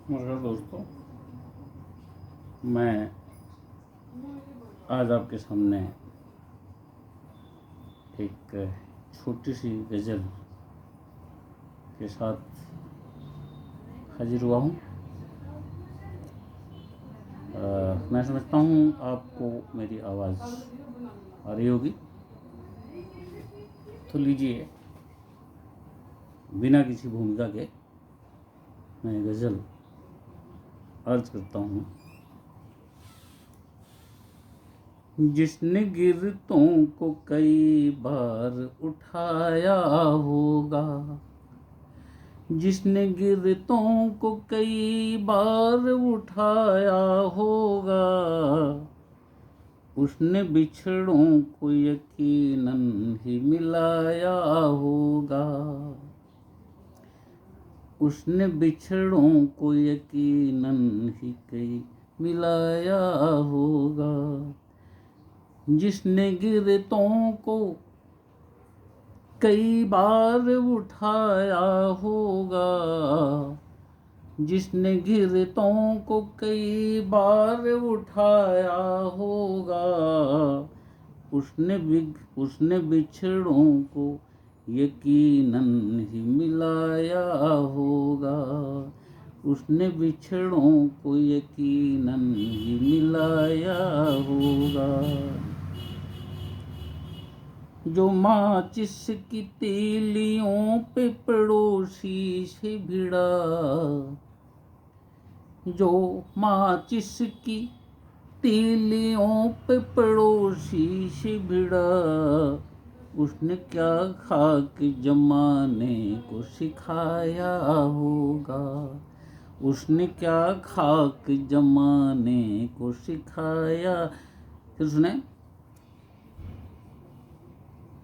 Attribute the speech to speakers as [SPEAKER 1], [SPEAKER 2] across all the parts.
[SPEAKER 1] नमस्कार दोस्तों, मैं आज आपके सामने एक छोटी सी गज़ल के साथ हाजिर हुआ हूँ। मैं समझता हूँ आपको मेरी आवाज़ आ रही होगी, तो लीजिए बिना किसी भूमिका के मैं गज़ल अर्ज करता हूँ। जिसने गिरतों को कई बार उठाया होगा, जिसने गिरतों को कई बार उठाया होगा, उसने बिछड़ों को यकीनन ही मिलाया होगा। उसने बिछड़ों को यकीनन ही कई मिलाया होगा। जिसने गिरतों को कई बार उठाया होगा, जिसने गिरतों को कई बार उठाया होगा, उसने बिछड़ों को यकीनन ही मिलाया होगा। उसने बिछड़ों को यकीनन ही मिलाया होगा। जो माचिस की तीलियों पे पड़ोसी से भिड़ा, जो माचिस की तीलियों पे पड़ोसी से भिड़ा, उसने क्या खाक जमाने को सिखाया होगा। उसने क्या खाक जमाने को सिखाया। फिर सुने।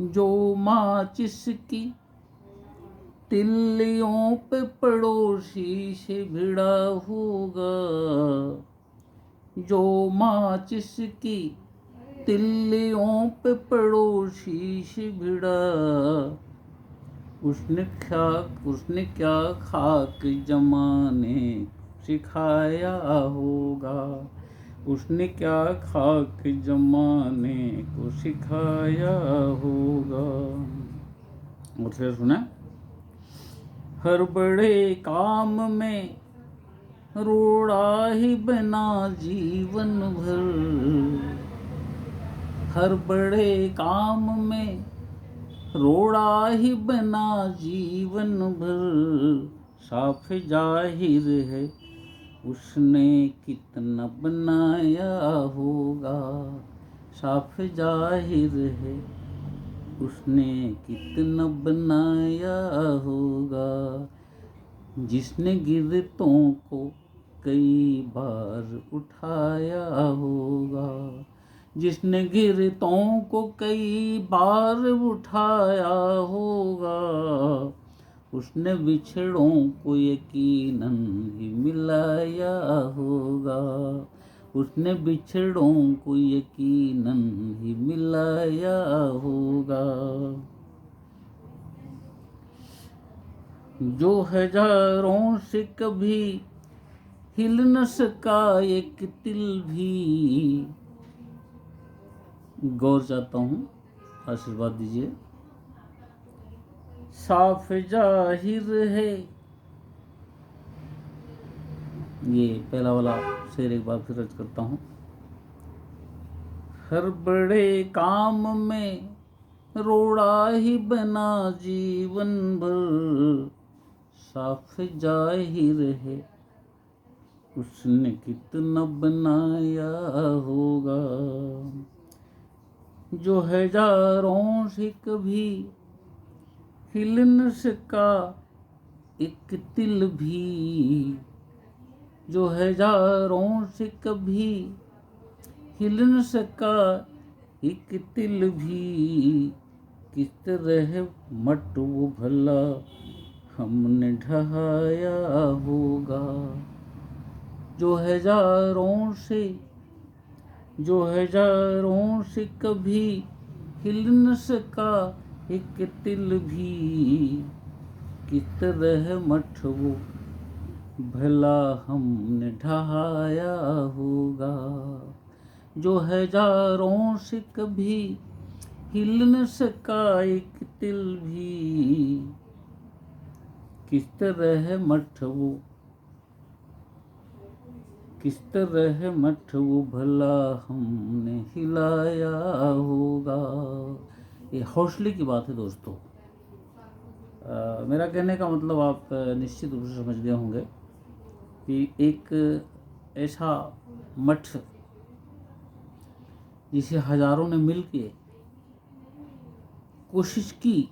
[SPEAKER 1] जो माचिस की तिल्लियों पे पड़ोसी से भिड़ा होगा, जो माचिस की तिल्लियों पे पड़ोसी से भिड़ा, उसने क्या खाक जमाने सिखाया होगा। उसने क्या खाक जमाने को सिखाया होगा। और फिर सुना। हर बड़े काम में रोड़ा ही बना जीवन भर, हर बड़े काम में रोड़ा ही बना जीवन भर, साफ जाहिर है उसने कितना बनाया होगा। साफ जाहिर है उसने कितना बनाया होगा। जिसने गिरतों को कई बार उठाया होगा, जिसने गिरतों को कई बार उठाया होगा, उसने बिछड़ों को यकीनन ही मिलाया होगा। उसने बिछड़ों को यकीनन ही मिलाया होगा। जो हजारों से कभी हिल न सका एक तिल भी। गौर चाहता हूँ, आशीर्वाद दीजिए। साफ जाहिर है, ये पहला वाला शेर एक बार फिर अर्ज करता हूँ। हर बड़े काम में रोड़ा ही बना जीवन भर, साफ जाहिर है उसने कितना बनाया होगा। जो हजारों से कभी हिल न सका एक तिल भी, जो हजारों से कभी हिल न सका एक तिल भी, किस तरह मट वो भला हमने ढहाया होगा। जो हजारों से कभी हिल न सका एक तिल भी, किस तरह मठ वो भला हमने ढहाया होगा, जो हजारों से कभी हिल न सका एक तिल भी। किस तरह मठ वो, किस तरह मठ वो भला हमने हिलाया होगा। ये हौसले की बात है दोस्तों। मेरा कहने का मतलब आप निश्चित रूप से समझ गए होंगे कि एक ऐसा मठ जिसे हजारों ने मिल के कोशिश की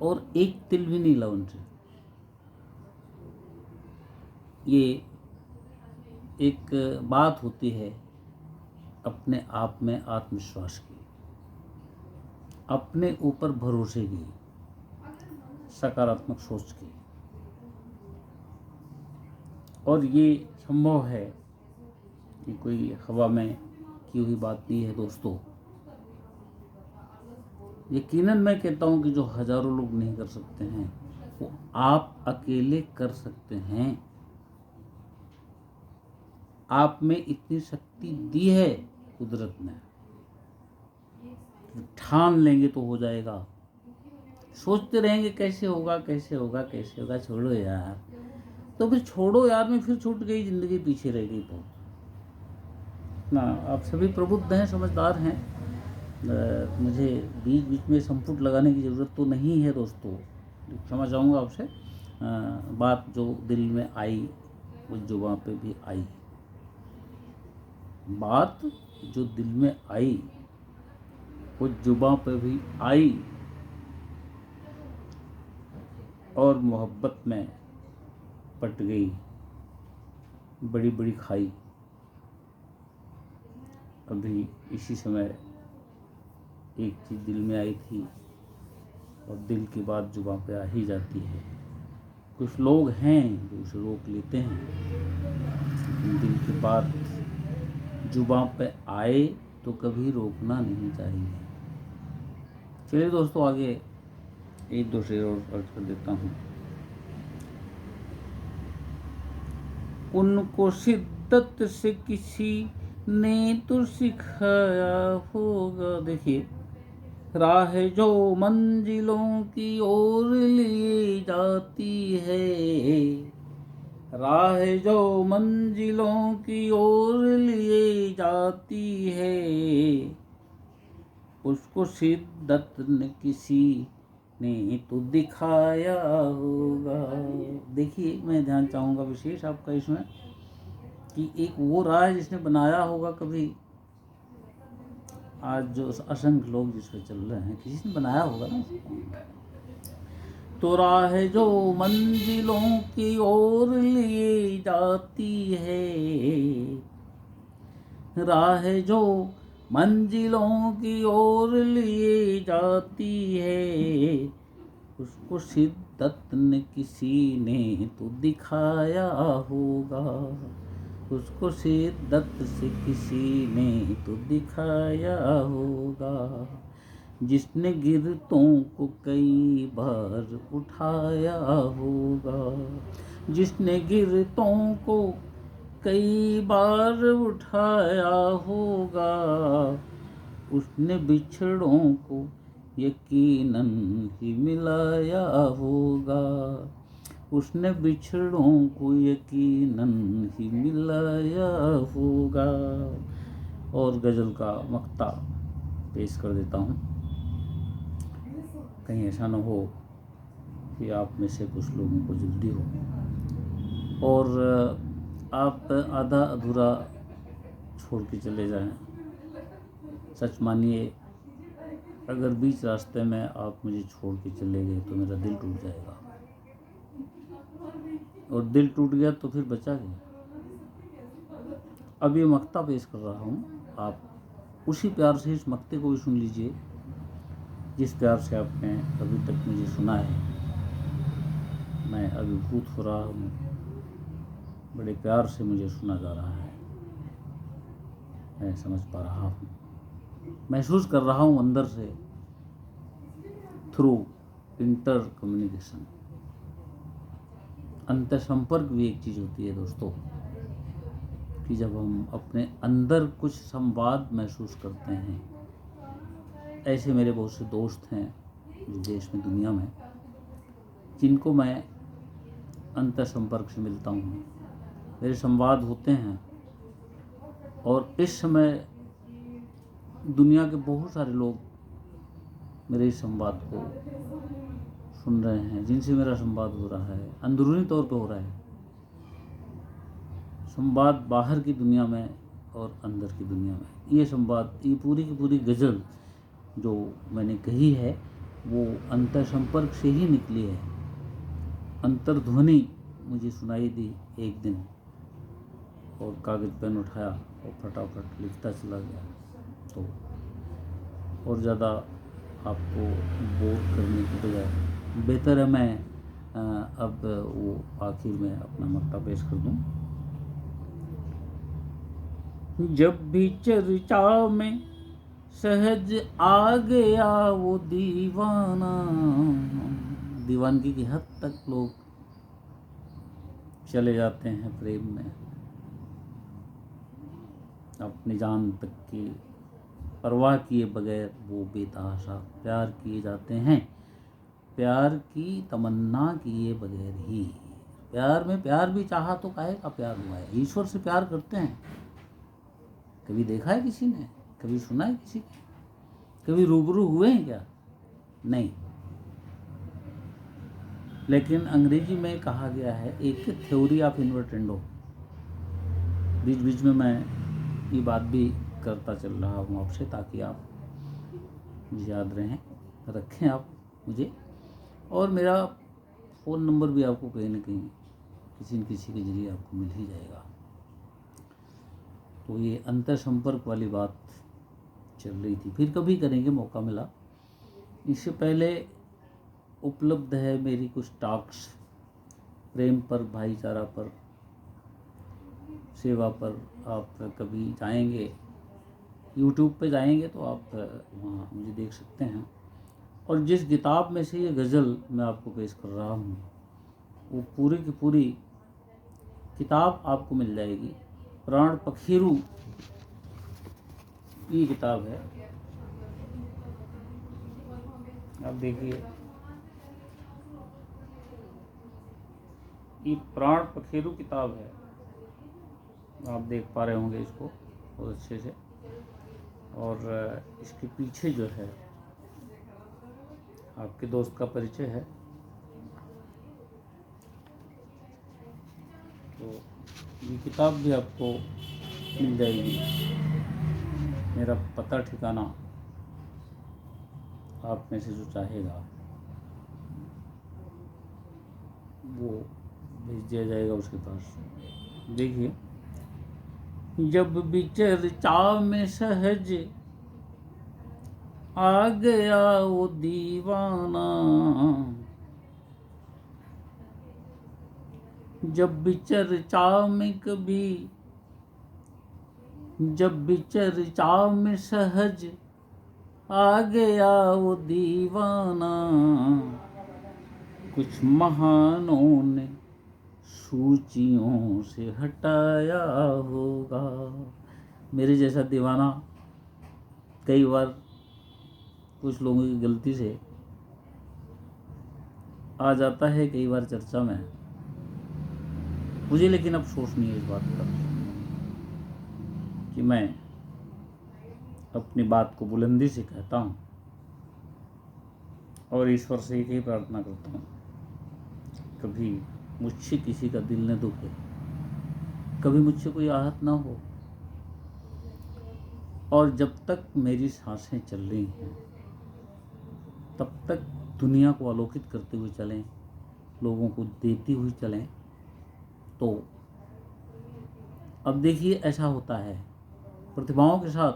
[SPEAKER 1] और एक तिल भी नहीं हिला उनसे, ये एक बात होती है अपने आप में आत्मविश्वास की, अपने ऊपर भरोसे की, सकारात्मक सोच की। और ये संभव है कि कोई हवा में की हुई बात नहीं है दोस्तों। यकीनन मैं कहता हूँ कि जो हजारों लोग नहीं कर सकते हैं वो आप अकेले कर सकते हैं। आप में इतनी शक्ति दी है कुदरत ने, ठान लेंगे तो हो जाएगा। सोचते रहेंगे कैसे होगा कैसे होगा कैसे होगा, छोड़ो यार, तो फिर छोड़ो यार में फिर छूट गई जिंदगी, पीछे रह गई बहुत ना। आप सभी प्रबुद्ध हैं, समझदार हैं। मुझे बीच बीच में संपुट लगाने की ज़रूरत तो नहीं है दोस्तों। क्षमा चाहूँगा आपसे। बात जो दिल में आई वो जुबां पे भी आई, बात जो दिल में आई वो जुबां पे भी आई, और मोहब्बत में पट गई बड़ी बड़ी खाई। अभी इसी समय एक चीज़ दिल में आई थी और दिल की बात जुबां पे आ ही जाती है। कुछ लोग हैं जो उसे रोक लेते हैं, लेकिन दिल की बात जुबां पे आए तो कभी रोकना नहीं चाहिए। चलिए दोस्तों, आगे एक दो शेर और अर्ज कर देता हूँ। उनको शिद्दत से किसी ने तो सिखाया होगा। देखिए, राह जो मंजिलों की ओर लिए जाती है, राह जो मंजिलों की ओर लिए जाती है, उसको शिद्दत ने किसी ने तो दिखाया होगा। देखिए, मैं ध्यान चाहूँगा विशेष आपका इसमें कि एक वो राह है जिसने बनाया होगा कभी। आज जो असंख्य लोग जिस पे चल रहे हैं, किसी ने बनाया होगा ना। तो राह जो मंजिलों की ओर लिए जाती है, राह जो मंजिलों की ओर लिए जाती है, उसको शिद्दत ने किसी ने तो दिखाया होगा, उसको शिद्दत से किसी ने तो दिखाया होगा। जिसने गिरतों को कई बार उठाया होगा, जिसने गिरतों को कई बार उठाया होगा, उसने बिछड़ों को यकीनन ही मिलाया होगा, उसने बिछड़ों को यकीनन ही मिलाया होगा। और गज़ल का मक्ता पेश कर देता हूँ, कहीं ऐसा न हो कि आप में से कुछ लोगों को जल्दी हो और आप आधा अधूरा छोड़ के चले जाएं। सच मानिए, अगर बीच रास्ते में आप मुझे छोड़ के चले गए तो मेरा दिल टूट जाएगा, और दिल टूट गया तो फिर बचा गया। अब ये मक्ता पेश कर रहा हूँ, आप उसी प्यार से इस मक्ते को भी सुन लीजिए जिस प्यार से आपने अभी तक मुझे सुना है। मैं अभिभूत हो रहा हूँ, बड़े प्यार से मुझे सुना जा रहा है। मैं समझ पा रहा हूँ, महसूस कर रहा हूँ अंदर से, थ्रू इंटर कम्युनिकेशन। अंतर संपर्क भी एक चीज़ होती है दोस्तों, कि जब हम अपने अंदर कुछ संवाद महसूस करते हैं। ऐसे मेरे बहुत से दोस्त हैं विदेश में, दुनिया में, जिनको मैं अंतर संपर्क से मिलता हूँ, मेरे संवाद होते हैं। और इस समय दुनिया के बहुत सारे लोग मेरे इस संवाद को सुन रहे हैं, जिनसे मेरा संवाद हो रहा है, अंदरूनी तौर पे हो रहा है संवाद, बाहर की दुनिया में और अंदर की दुनिया में। ये संवाद, ये पूरी की पूरी गज़ल जो मैंने कही है वो अंतर संपर्क से ही निकली है। अंतर्ध्वनि मुझे सुनाई दी एक दिन, और कागज़ पेन उठाया और फटाफट लिखता चला गया। तो और ज़्यादा आपको बोर करने की बजाय बेहतर है मैं अब वो आखिर में अपना मक्ता पेश कर दूं। जब भी चर्चा में सहज आ गया वो दीवाना, दीवानगी की हद तक लोग चले जाते हैं प्रेम में, अपनी जान तक की परवाह किए बगैर वो बेतहाशा प्यार किए जाते हैं, प्यार की तमन्ना किए बगैर ही। प्यार में प्यार भी चाहा तो काहे का प्यार हुआ है। ईश्वर से प्यार करते हैं, कभी देखा है किसी ने, कभी सुना है किसी ने, कभी रूबरू हुए हैं क्या? नहीं। लेकिन अंग्रेजी में कहा गया है एक थ्योरी ऑफ इन्वर्टेंडो, बीच बीच में मैं ये बात भी करता चल रहा हूँ आपसे, ताकि आप मुझे याद रखें आप मुझे, और मेरा फ़ोन नंबर भी आपको कहीं ना कहीं किसी न किसी के जरिए आपको मिल ही जाएगा। तो ये अंतर संपर्क वाली बात चल रही थी, फिर कभी करेंगे, मौका मिला। इससे पहले उपलब्ध है मेरी कुछ टॉक्स प्रेम पर, भाईचारा पर, सेवा पर। आप कभी जाएंगे यूट्यूब पे जाएंगे तो आप वहाँ मुझे देख सकते हैं। और जिस किताब में से ये गज़ल मैं आपको पेश कर रहा हूँ वो पूरी की पूरी किताब आपको मिल जाएगी। प्राण पखेरु ये किताब है, आप देखिए, ये प्राण पखेरु किताब है, आप देख पा रहे होंगे इसको बहुत अच्छे से। और इसके पीछे जो है आपके दोस्त का परिचय है। तो ये किताब भी आपको मिल जाएगी। मेरा पता ठिकाना आप में से जो चाहेगा वो भेज दिया जाएगा उसके पास। देखिए, जब भी चर्चा में सहज आ गया वो दीवाना, जब भी चर्चा में कभी, जब भी चर्चा में सहज आ गया वो दीवाना, कुछ महानों ने सूचियों से हटाया होगा। मेरे जैसा दीवाना कई बार कुछ लोगों की गलती से आ जाता है कई बार चर्चा में, मुझे लेकिन अफसोस नहीं है इस बात का कि मैं अपनी बात को बुलंदी से कहता हूँ और ईश्वर से एक ही प्रार्थना करता हूँ, कभी मुझसे किसी का दिल न दुखे, कभी मुझसे कोई आहत ना हो। और जब तक मेरी सांसें चल रही हैं तब तक दुनिया को आलोकित करते हुए चलें, लोगों को देती हुई चलें। तो अब देखिए, ऐसा होता है प्रतिभाओं के साथ,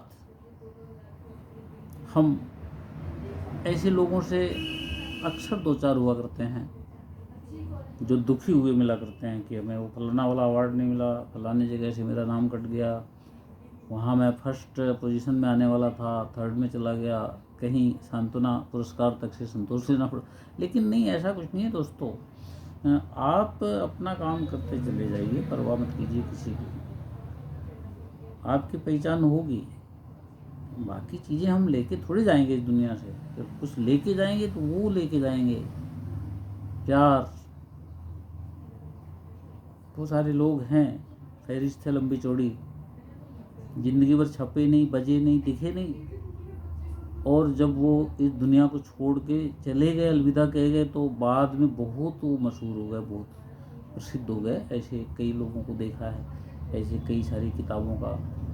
[SPEAKER 1] हम ऐसे लोगों से अक्सर दो चार हुआ करते हैं जो दुखी हुए मिला करते हैं कि हमें वो फलाना वाला अवार्ड नहीं मिला, फलानी जगह से मेरा नाम कट गया, वहाँ मैं फर्स्ट पोजीशन में आने वाला था, थर्ड में चला गया, कहीं सांत्वना पुरस्कार तक से संतोष लेना पड़ा। लेकिन नहीं, ऐसा कुछ नहीं है दोस्तों। आप अपना काम करते चले जाइए, परवाह मत कीजिए किसी की। आपकी पहचान होगी। बाकी चीज़ें हम लेके थोड़ी जाएंगे इस दुनिया से। जब कुछ लेके जाएंगे तो वो लेके जाएंगे प्यार। बहुत सारे लोग हैं, फहरिस्त है लंबी चौड़ी, जिंदगी भर छपे नहीं, बजे नहीं, दिखे नहीं, और जब वो इस दुनिया को छोड़ के चले गए, अलविदा कह गए, तो बाद में बहुत वो मशहूर हो गए, बहुत प्रसिद्ध हो गए। ऐसे कई लोगों को देखा है। ऐसे कई सारी किताबों का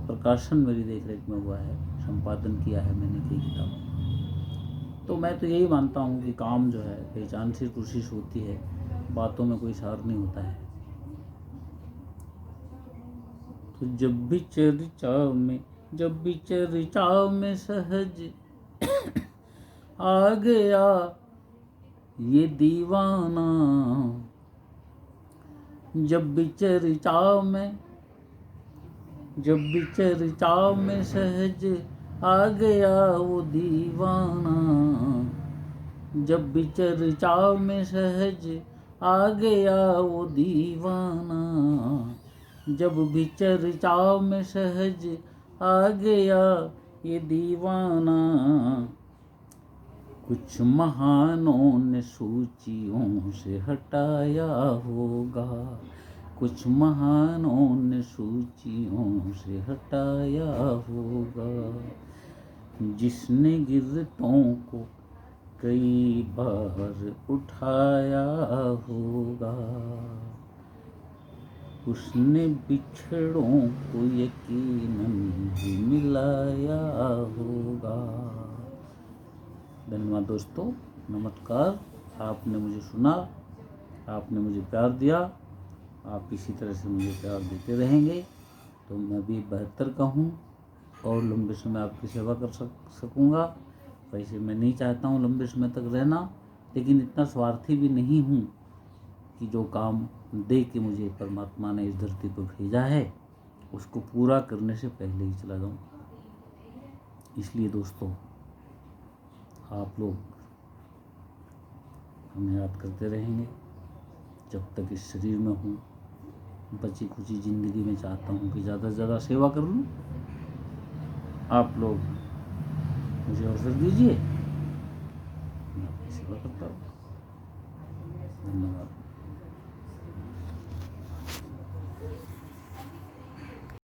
[SPEAKER 1] प्रकाशन मेरी देख रेख में हुआ है, संपादन किया है मैंने कई किताबों। तो मैं तो यही मानता हूँ कि काम जो है पहचान से कोशिश होती है, बातों में कोई सार नहीं होता है। तो जब भी चर्चा में सहज आ गया ये दीवाना, जब भी चर्चा में सहज आ गया वो दीवाना, जब भी चर्चा में सहज आ गया वो दीवाना, जब भी चर्चा में सहज आ गया ये दीवाना, कुछ महानों ने सूचियों से हटाया होगा, कुछ महानों ने सूचियों से हटाया होगा, जिसने गिरतों को कई बार उठाया होगा, उसने बिछड़ों को यकीनन ही मिलाया होगा। धन्यवाद दोस्तों, नमस्कार। आपने मुझे सुना, आपने मुझे प्यार दिया, आप इसी तरह से मुझे प्यार देते रहेंगे तो मैं भी बेहतर का हूँ और लंबे समय आपकी सेवा कर सकूँगा। वैसे मैं नहीं चाहता हूँ लंबे समय तक रहना, लेकिन इतना स्वार्थी भी नहीं हूँ कि जो काम दे के मुझे परमात्मा ने इस धरती पर भेजा है उसको पूरा करने से पहले ही चला जाऊँ। इसलिए दोस्तों, आप लोग हमें याद करते रहेंगे जब तक इस शरीर में हूँ। बची खुची ज़िंदगी में चाहता हूँ कि ज़्यादा से ज़्यादा सेवा कर लूँ। आप लोग मुझे अवसर दीजिए, मैं आपकी सेवा करता हूँ। धन्यवाद।